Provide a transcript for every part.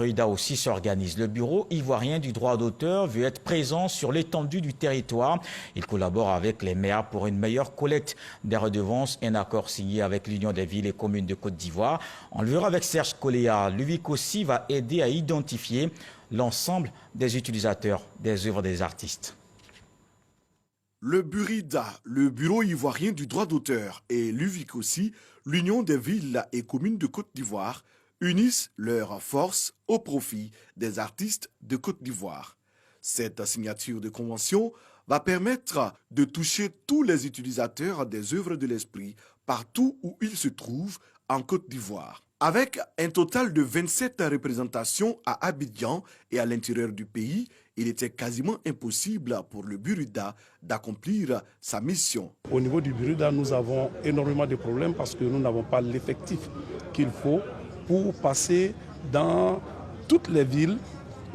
Burida aussi s'organise. Le bureau ivoirien du droit d'auteur veut être présent sur l'étendue du territoire. Il collabore avec les maires pour une meilleure collecte des redevances. Un accord signé avec l'Union des villes et communes de Côte d'Ivoire. On le verra avec Serge Coléa. L'UVIC aussi va aider à identifier l'ensemble des utilisateurs des œuvres des artistes. Le Burida, le Bureau ivoirien du droit d'auteur, et l'UVIC aussi, l'Union des villes et communes de Côte d'Ivoire, unissent leurs forces au profit des artistes de Côte d'Ivoire. Cette signature de convention va permettre de toucher tous les utilisateurs des œuvres de l'esprit partout où ils se trouvent en Côte d'Ivoire. Avec un total de 27 représentations à Abidjan et à l'intérieur du pays, il était quasiment impossible pour le Burida d'accomplir sa mission. Au niveau du Burida, nous avons énormément de problèmes parce que nous n'avons pas l'effectif qu'il faut pour passer dans toutes les villes,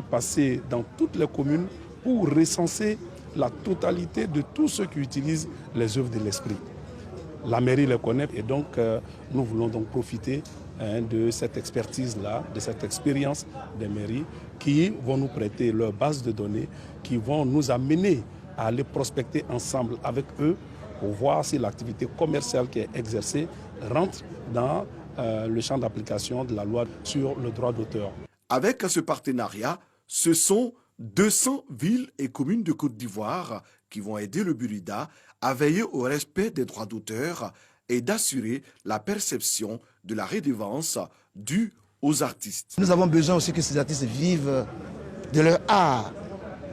passer dans toutes les communes pour recenser la totalité de tous ceux qui utilisent les œuvres de l'esprit. La mairie les connaît et donc nous voulons donc profiter de cette expertise-là, de cette expérience des mairies qui vont nous prêter leur base de données, qui vont nous amener à aller prospecter ensemble avec eux pour voir si l'activité commerciale qui est exercée rentre dans le champ d'application de la loi sur le droit d'auteur. Avec ce partenariat, ce sont 200 villes et communes de Côte d'Ivoire qui vont aider le Burida à veiller au respect des droits d'auteur et d'assurer la perception de la redevance due aux artistes. Nous avons besoin aussi que ces artistes vivent de leur art.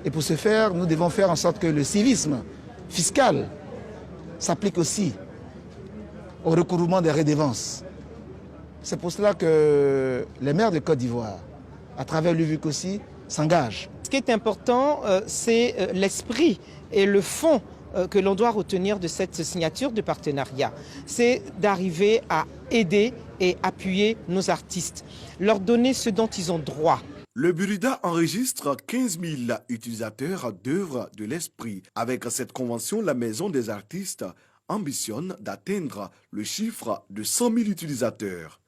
Et pour ce faire, nous devons faire en sorte que le civisme fiscal s'applique aussi au recouvrement des redevances. C'est pour cela que les maires de Côte d'Ivoire, à travers l'UVIC aussi, s'engagent. Ce qui est important, c'est l'esprit et le fond que l'on doit retenir de cette signature de partenariat. C'est d'arriver à aider et appuyer nos artistes, leur donner ce dont ils ont droit. Le Burida enregistre 15 000 utilisateurs d'œuvres de l'esprit. Avec cette convention, la Maison des artistes ambitionne d'atteindre le chiffre de 100 000 utilisateurs.